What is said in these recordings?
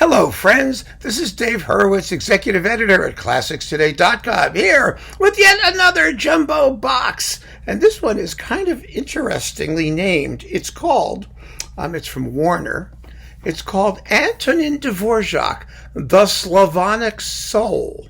Hello, friends. This is Dave Hurwitz, executive editor at ClassicsToday.com, here with yet another jumbo box. And this one is kind of interestingly named. It's called, it's from Warner. It's called Antonin Dvořák, The Slavonic Soul.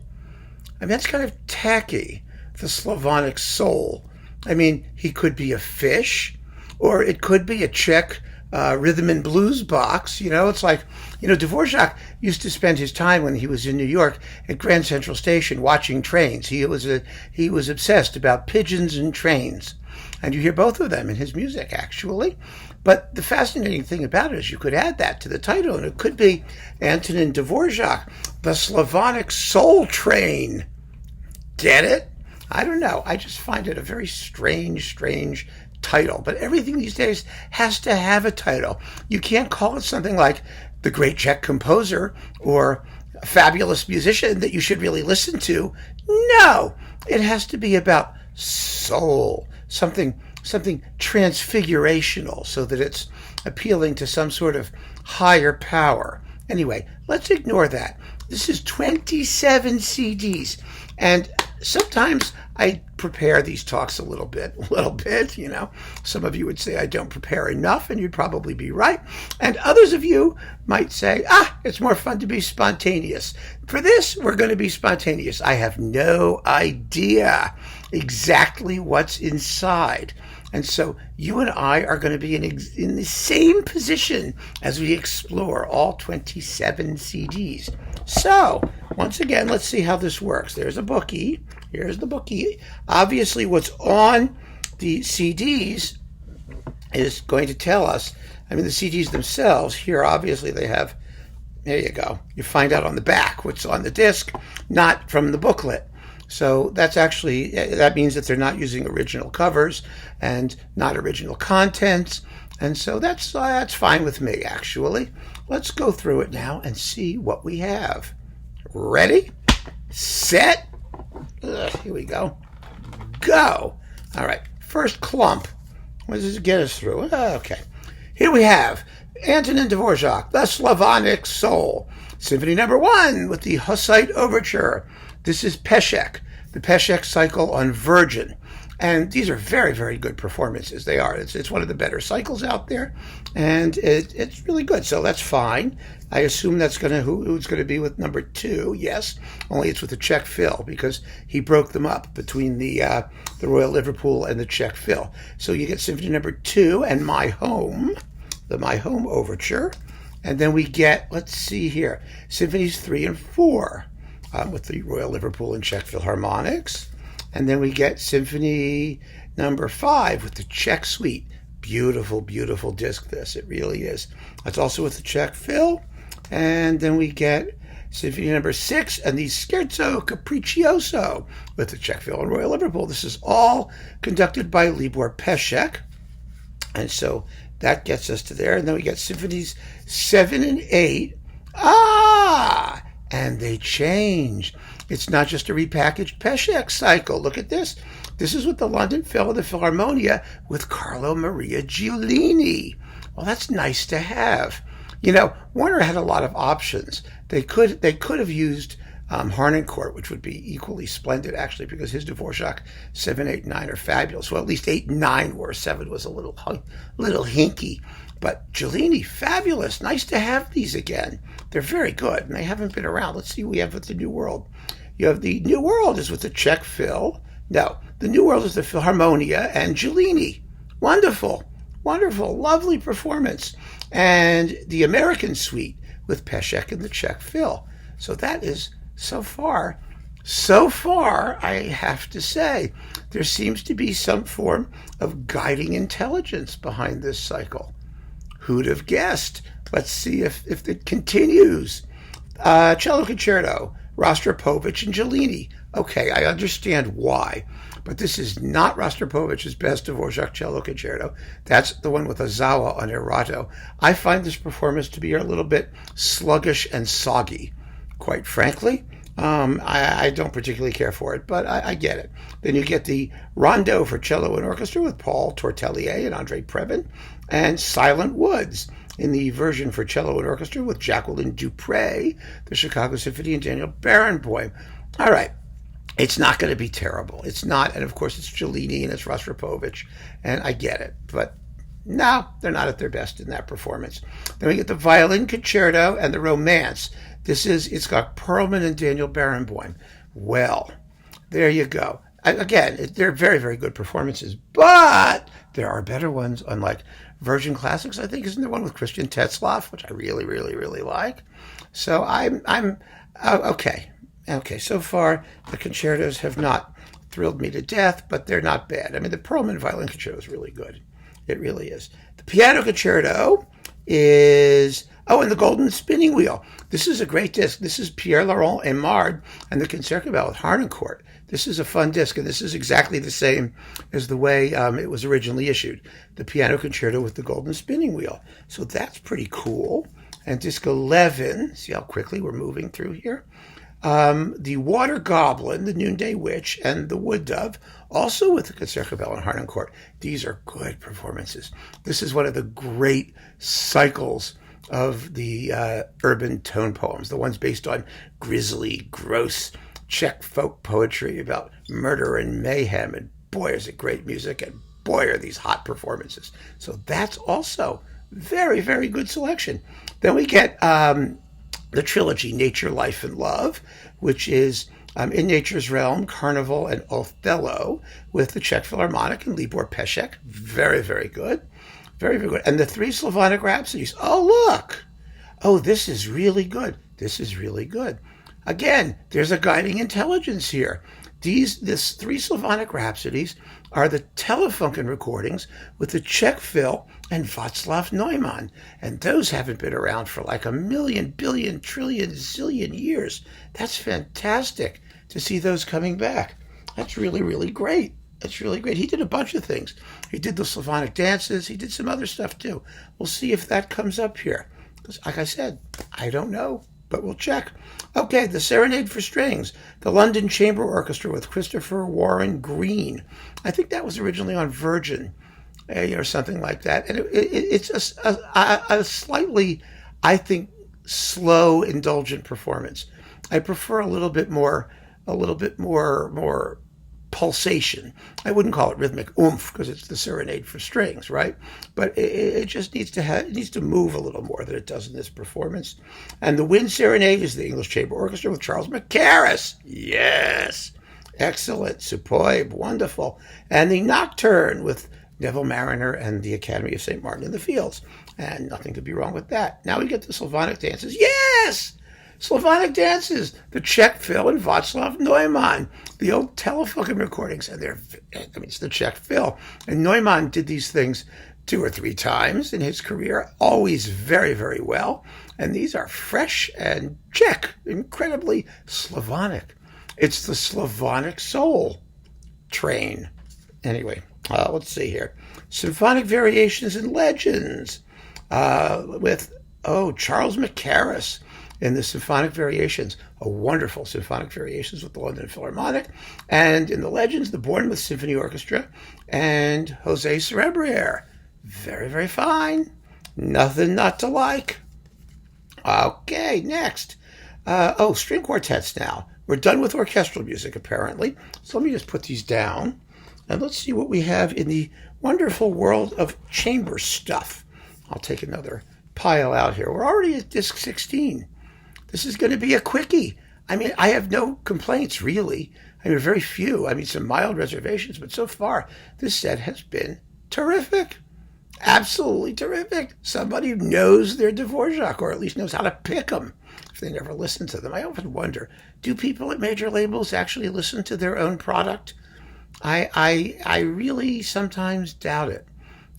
I mean, that's kind of tacky, the Slavonic Soul. I mean, he could be a fish, or it could be a Czech rhythm and blues box. It's like, Dvořák used to spend his time when he was in New York at Grand Central Station watching trains. He was obsessed about pigeons and trains. And you hear both of them in his music, actually. But the fascinating thing about it is you could add that to the title, and it could be Antonin Dvořák, The Slavonic Soul Train. Get it? I don't know. I just find it a very strange title. But everything these days has to have a title. You can't call it something like The Great Czech Composer or a fabulous musician that you should really listen to. No, it has to be about soul, something transfigurational, so that it's appealing to some sort of higher power. Anyway, let's ignore that. This is 27 CDs, and sometimes I prepare these talks a little bit. Some of you would say I don't prepare enough, and you'd probably be right. And others of you might say, it's more fun to be spontaneous. For this, we're going to be spontaneous. I have no idea exactly what's inside. And so you and I are going to be in the same position as we explore all 27 CDs. So, once again, let's see how this works. There's a bookie. Here's the bookie. Obviously, what's on the CDs is going to tell us, the CDs themselves, here, obviously, they have, there you go. You find out on the back what's on the disc, not from the booklet. So that means that they're not using original covers and not original contents. And so that's fine with me, actually. Let's go through it now and see what we have. Ready? Set? Here we go. Go. All right. First clump. What does it get us through? Okay. Here we have Antonin Dvořák, The Slavonic Soul. Symphony number 1 with the Hussite Overture. This is Pešek, the Pešek cycle on Virgin. And these are very, very good performances. They are. It's one of the better cycles out there. And it's really good. So that's fine. I assume that's who's going to be with number 2. Yes. Only it's with the Czech fill, because he broke them up between the Royal Liverpool and the Czech fill. So you get Symphony number 2 and My Home, the My Home Overture. And then we get, let's see here, Symphonies 3 and 4. With the Royal Liverpool and Czech Philharmonics. And then we get Symphony number 5 with the Czech Suite. Beautiful, beautiful disc this. It really is. That's also with the Czech Phil. And then we get Symphony number 6 and the Scherzo Capriccioso with the Czech Phil and Royal Liverpool. This is all conducted by Libor Pešek. And so that gets us to there. And then we get Symphonies 7 and 8. And they change. It's not just a repackaged Pešek cycle. Look at this. This is with the London Phil and the Philharmonia with Carlo Maria Giulini. Well, that's nice to have. Warner had a lot of options. They could have used Harnoncourt, which would be equally splendid, actually, because his Dvořák 7, 8, 9 are fabulous. Well, at least 8 and 9 were. 7 was a little hinky. But Giulini, fabulous. Nice to have these again. They're very good, and they haven't been around. Let's see what we have with the New World. You have the New World is with the Czech Phil. No, the New World is the Philharmonia and Giulini. Wonderful, lovely performance. And the American Suite with Pešek and the Czech Phil. So that is so far, I have to say, there seems to be some form of guiding intelligence behind this cycle. Who'd have guessed? Let's see if it continues. Cello Concerto, Rostropovich and Giulini. Okay, I understand why, but this is not Rostropovich's best Dvořák cello concerto. That's the one with Ozawa on Erato. I find this performance to be a little bit sluggish and soggy, quite frankly. I don't particularly care for it, but I get it. Then you get the Rondo for cello and orchestra with Paul Tortelier and André Previn, and Silent Woods. in the version for cello and orchestra with Jacqueline Dupre, the Chicago Symphony, and Daniel Barenboim. All right. It's not going to be terrible. It's not. And of course, it's Cellini and it's Rostropovich. And I get it. But no, they're not at their best in that performance. Then we get the violin concerto and the romance. It's got Perlman and Daniel Barenboim. Well, there you go. Again, they're very, very good performances, but there are better ones, unlike Virgin Classics, I think. Isn't there one with Christian Tetzlaff, which I really, really, really like? So I'm okay. Okay, so far, the concertos have not thrilled me to death, but they're not bad. I mean, the Perlman violin concerto is really good. It really is. The piano concerto is... Oh, and the Golden Spinning Wheel. This is a great disc. This is Pierre-Laurent Aimard and the Concertgebouw with Harnoncourt. This is a fun disc, and this is exactly the same as the way it was originally issued. The piano concerto with the Golden Spinning Wheel. So that's pretty cool. And disc 11, see how quickly we're moving through here? The Water Goblin, the Noonday Witch, and the Wood Dove, also with the Concertgebouw and Harnoncourt. These are good performances. This is one of the great cycles of the urban tone poems, the ones based on grisly, gross Czech folk poetry about murder and mayhem. And boy, is it great music, and boy, are these hot performances. So that's also very, very good selection. Then we get the trilogy Nature, Life, and Love, which is In Nature's Realm, Carnival, and Othello with the Czech Philharmonic and Libor Pešek. Very, very good. Very, very good. And the 3 Slavonic Rhapsodies. Oh, look. Oh, this is really good. This is really good. Again, there's a guiding intelligence here. This 3 Slavonic Rhapsodies are the Telefunken recordings with the Czech Phil and Václav Neumann. And those haven't been around for like a million, billion, trillion, zillion years. That's fantastic to see those coming back. That's really, really great. That's really great. He did a bunch of things. He did the Slavonic dances. He did some other stuff too. We'll see if that comes up here. Because like I said, I don't know, but we'll check. Okay, the Serenade for Strings, the London Chamber Orchestra with Christopher Warren Green. I think that was originally on Virgin or something like that. And it's a slightly, I think, slow, indulgent performance. I prefer a little bit more pulsation. I wouldn't call it rhythmic oomph because it's the Serenade for Strings, right? But it just needs to move a little more than it does in this performance. And the Wind Serenade is the English Chamber Orchestra with Charles Mackerras. Yes, excellent, superb, wonderful. And the Nocturne with Neville Mariner and the Academy of St. Martin in the Fields. And nothing could be wrong with that. Now we get the Slavonic dances. Yes! Slavonic dances, the Czech Phil and Václav Neumann, the old Telefunken recordings, and it's the Czech Phil. And Neumann did these things 2 or 3 times in his career, always very, very well. And these are fresh and Czech, incredibly Slavonic. It's the Slavonic soul train. Anyway, let's see here. Symphonic Variations and Legends with Charles Mackerras in the Symphonic Variations, a wonderful Symphonic Variations with the London Philharmonic, and in the Legends, the Bournemouth Symphony Orchestra and Jose Cerebrier. Very, very fine. Nothing not to like. Okay, next. String quartets now. We're done with orchestral music, apparently. So let me just put these down, and let's see what we have in the wonderful world of chamber stuff. I'll take another pile out here. We're already at disc 16. This is going to be a quickie. I mean, I have no complaints, really. I mean, very few. I mean, some mild reservations, but so far, this set has been terrific. Absolutely terrific. Somebody who knows their Dvořák, or at least knows how to pick them, if they never listen to them. I often wonder, do people at major labels actually listen to their own product? I really sometimes doubt it.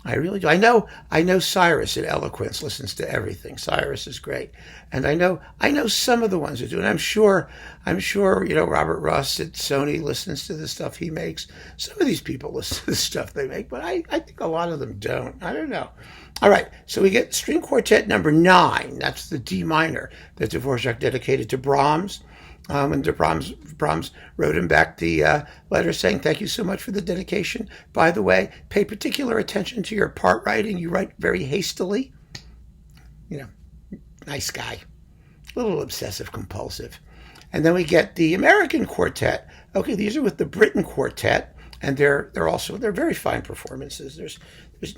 I really do. I know Cyrus at Eloquence listens to everything. Cyrus is great. And I know some of the ones who do. And I'm sure, Robert Russ at Sony listens to the stuff he makes. Some of these people listen to the stuff they make, but I think a lot of them don't. I don't know. All right. So we get string quartet number 9. That's the D minor that Dvořák dedicated to Brahms. And Brahms wrote him back the letter saying, "Thank you so much for the dedication. By the way, pay particular attention to your part writing. You write very hastily." you know, nice guy, a little obsessive compulsive. And then we get the American quartet. Okay, these are with the Britain quartet, and they're very fine performances. There's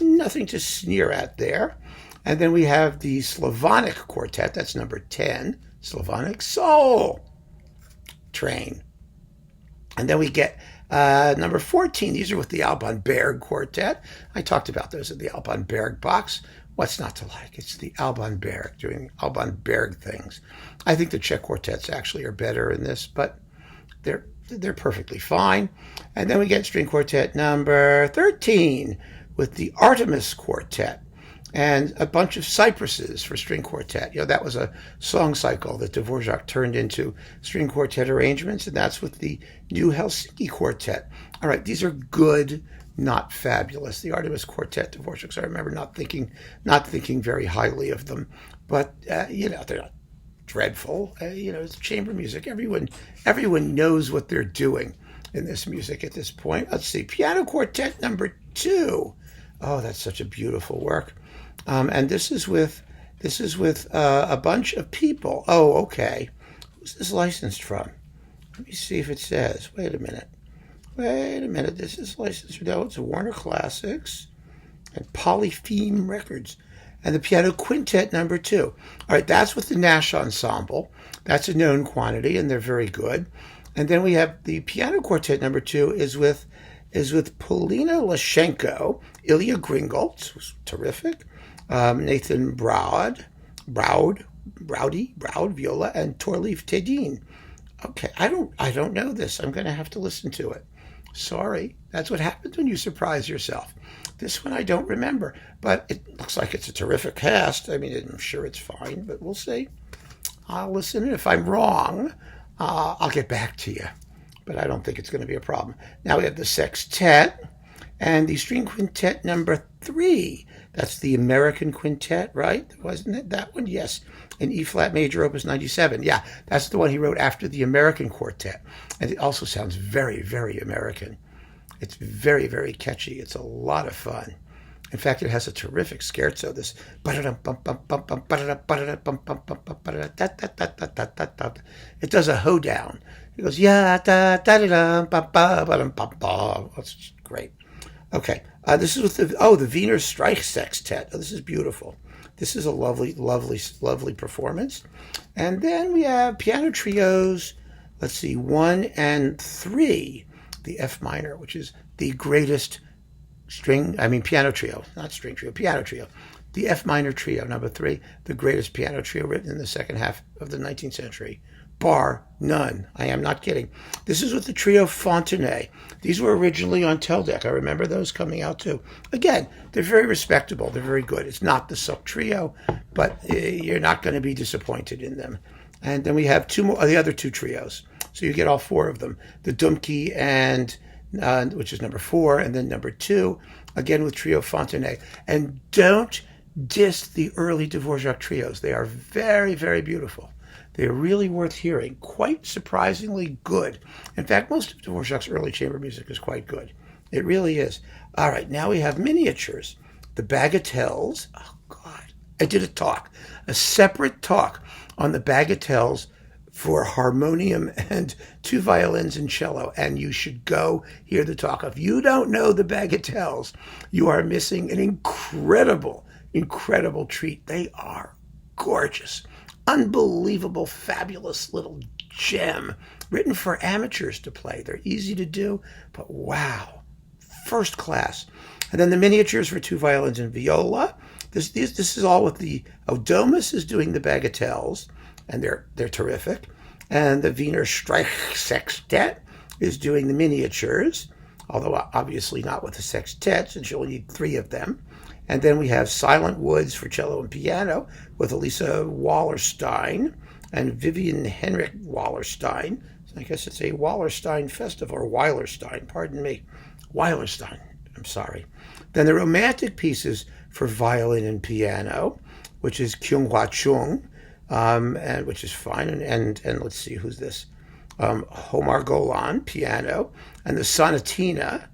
nothing to sneer at there. And then we have the Slavonic quartet. That's number 10, Slavonic Soul Train. And then we get number 14. These are with the Alban Berg quartet. I talked about those at the Alban Berg box. What's not to like? It's the Alban Berg doing Alban Berg things. I think the Czech quartets actually are better in this, but they're perfectly fine. And then we get string quartet number 13 with the Artemis quartet and a bunch of cypresses for string quartet. That was a song cycle that Dvořák turned into string quartet arrangements, and that's with the New Helsinki quartet. All right, these are good, not fabulous. The Artemis quartet, Dvořák, I remember not thinking very highly of them, but they're not dreadful. It's chamber music. Everyone knows what they're doing in this music at this point. Let's see, piano quartet number 2. Oh, that's such a beautiful work. And this is with a bunch of people. Oh, okay. Who's this licensed from? Let me see if it says. Wait a minute. This is licensed. No, it's Warner Classics and Polypheme Records. And the piano quintet number 2. All right, that's with the Nash Ensemble. That's a known quantity, and they're very good. And then we have the piano quartet number 2 is with Polina Lashenko, Ilya Gringolts, who's terrific, Nathan Broud, viola, and Torleif Tedin. Okay, I don't know this. I'm going to have to listen to it. Sorry, that's what happens when you surprise yourself. This one I don't remember, but it looks like it's a terrific cast. I mean, I'm sure it's fine, but we'll see. I'll listen, and if I'm wrong, I'll get back to you. But I don't think it's going to be a problem. Now we have the sextet and the string quintet number 3. That's the American quintet, right? Wasn't it that one? Yes. In E-flat major, opus 97. Yeah, that's the one he wrote after the American quartet. And it also sounds very, very American. It's very, very catchy. It's a lot of fun. In fact, it has a terrific scherzo. This it does a hoedown. It goes That's great. Okay, this is with the Wiener Streich Sextet. Oh, this is beautiful. This is a lovely, lovely, lovely performance. And then we have piano trios. Let's see, 1 and 3, the F minor, which is the greatest piano trio, not string trio, piano trio. The F minor trio, number 3, the greatest piano trio written in the second half of the 19th century. Bar none. I am not kidding. This is with the trio Fontenay. These were originally on Teldec. I remember those coming out too. Again, they're very respectable. They're very good. It's not the Silk Trio, but you're not going to be disappointed in them. And then we have the other 2 trios. So you get all 4 of them. The Dumke and which is number 4, and then number 2, again with trio Fontenay. And don't diss the early Dvořák trios. They are very, very beautiful. They're really worth hearing. Quite surprisingly good. In fact, most of Dvořák's early chamber music is quite good. It really is. All right, now we have miniatures. The bagatelles. Oh, God. I did a separate talk on the bagatelles for harmonium and 2 violins and cello, and you should go hear the talk. If you don't know the bagatelles, you are missing an incredible, incredible treat. They are gorgeous. Unbelievable, fabulous little gem written for amateurs to play. They're easy to do, but wow, first class. And then the miniatures for 2 violins and viola. This is all with the Domus is doing the bagatelles, and they're terrific. And the Wiener Streich Sextet is doing the miniatures, although obviously not with the sextet, since you'll need 3 of them. And then we have Silent Woods for cello and piano with Elisa Wallerstein and Vivian Henrik Wallerstein. I guess it's a Wallerstein festival, or Weilerstein, pardon me. Weilerstein, I'm sorry. Then the romantic pieces for violin and piano, which is Kyung-Hwa Chung, and which is fine. And let's see, who's this? Homar Golan, piano, and the Sonatina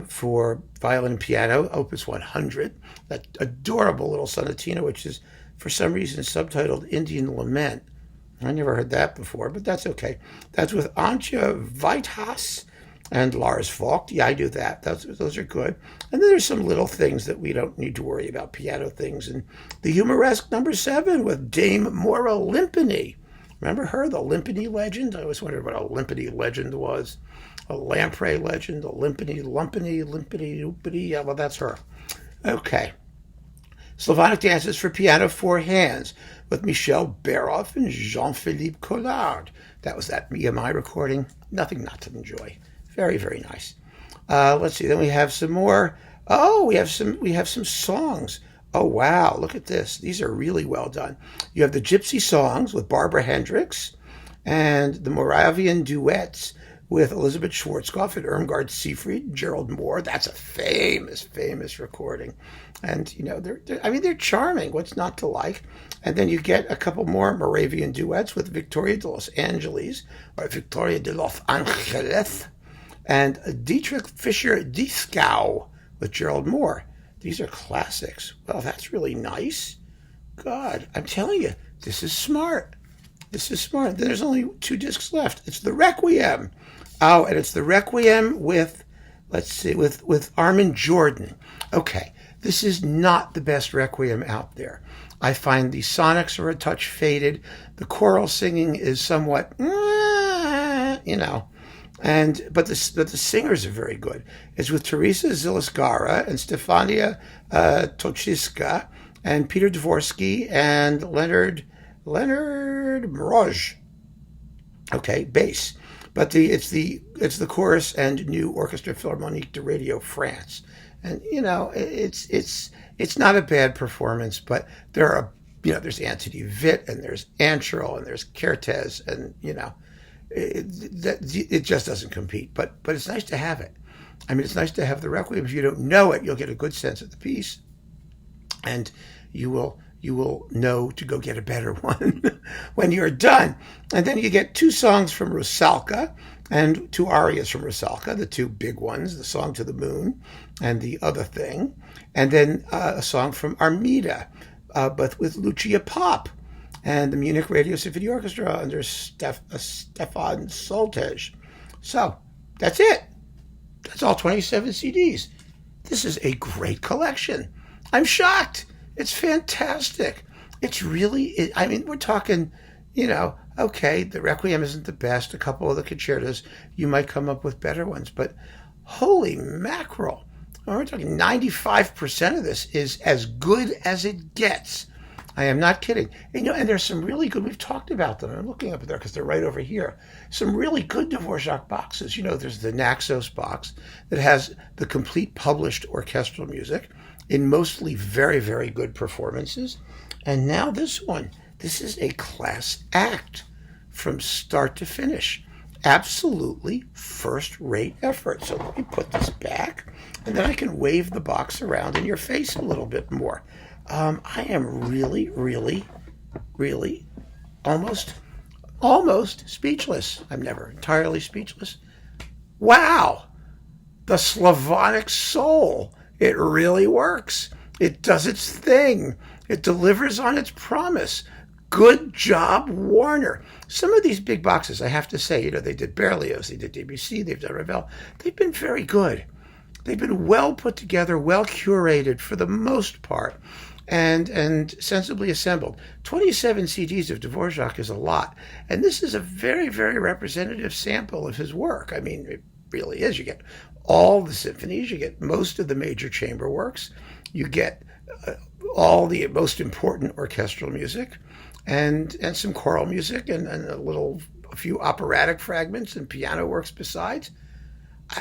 for violin and piano, opus 100. That adorable little sonatina, which is for some reason subtitled Indian Lament. I never heard that before, but that's okay. That's with Antje Weithas and Lars Vogt. Yeah, I do that. Those are good. And then there's some little things that we don't need to worry about, piano things. And the Humoresque number 7 with Dame Maura Limpany. Remember her, the Limpany legend? I always wondered what a Limpany legend was. A lamprey legend, a Limpany. Yeah, well, that's her. Okay. Slavonic dances for piano, 4 hands with Michel Baroff and Jean-Philippe Collard. That was that EMI recording. Nothing not to enjoy. Very, very nice. Let's see. Then we have some more. Oh, we have some songs. Oh, wow. Look at this. These are really well done. You have the Gypsy Songs with Barbara Hendricks and the Moravian Duets with Elizabeth Schwarzkopf and Irmgard Seefried and Gerald Moore. That's a famous recording. And, you know, they're charming. What's not to like? And then you get a couple more Moravian duets with Victoria de Los Angeles, or Victoria de Los Angeles, and Dietrich Fischer-Dieskau with Gerald Moore. These are classics. Well, that's really nice. God, I'm telling you, this is smart. This is smart. Then there's only 2 discs left. It's the Requiem. Oh, and it's the Requiem with, let's see, with Armin Jordan. Okay, this is not the best Requiem out there. I find the sonics are a touch faded. The choral singing is somewhat, you know, but the singers are very good. It's with Teresa Ziliskara and Stefania Tochiska and Peter Dvorsky and Leonard Mroj. Okay, bass. But it's the chorus and new Orchestra Philharmonique de Radio France. And you know, it's not a bad performance, but there's Anthony Witt and there's Ancherl and there's Quintets, and you know, it just doesn't compete. But it's nice to have it. I mean, it's nice to have the Requiem. If you don't know it, you'll get a good sense of the piece, and you will know to go get a better one when you're done. And then you get 2 songs from Rusalka and 2 arias from Rusalka, the 2 big ones, the Song to the Moon and the Other Thing. And then a song from Armida, but with Lucia Popp and the Munich Radio Symphony Orchestra under Stefan Soltej. So that's it. That's all 27 CDs. This is a great collection. I'm shocked. It's fantastic. It's really, I mean, we're talking, you know, okay, the Requiem isn't the best. A couple of the concertos, you might come up with better ones, but holy mackerel. We're talking 95% of this is as good as it gets. I am not kidding. And, you know, and there's some really good, we've talked about them. I'm looking up there because they're right over here. Some really good Dvořák boxes. You know, there's the Naxos box that has the complete published orchestral music in mostly very, very good performances. And now this one. This is a class act from start to finish. Absolutely first-rate effort. So let me put this back, and then I can wave the box around in your face a little bit more. I am really, really, really almost speechless. I'm never entirely speechless. Wow! The Slavonic soul. It really works. It does its thing. It delivers on its promise. Good job, Warner. Some of these big boxes, I have to say, you know, they did Berlioz, they did Debussy, they've done Ravel. They've been very good. They've been well put together, well curated for the most part, and sensibly assembled. 27 CDs of Dvořák is a lot. And this is a very, very representative sample of his work. I mean, it really is. You get all the symphonies, you get most of the major chamber works, you get all the most important orchestral music, and some choral music, and a few operatic fragments and piano works besides.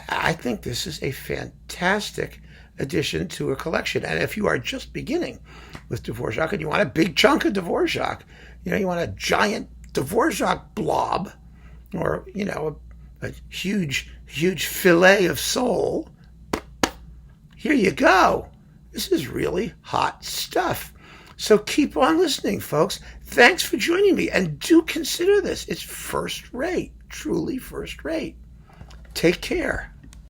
I think this is a fantastic addition to a collection. And if you are just beginning with Dvořák and you want a big chunk of Dvořák, you know, you want a giant Dvořák blob, or, you know, a huge fillet of soul, here you go. This is really hot stuff. So keep on listening, folks. Thanks for joining me, and do consider this. It's first rate, truly first rate. Take care.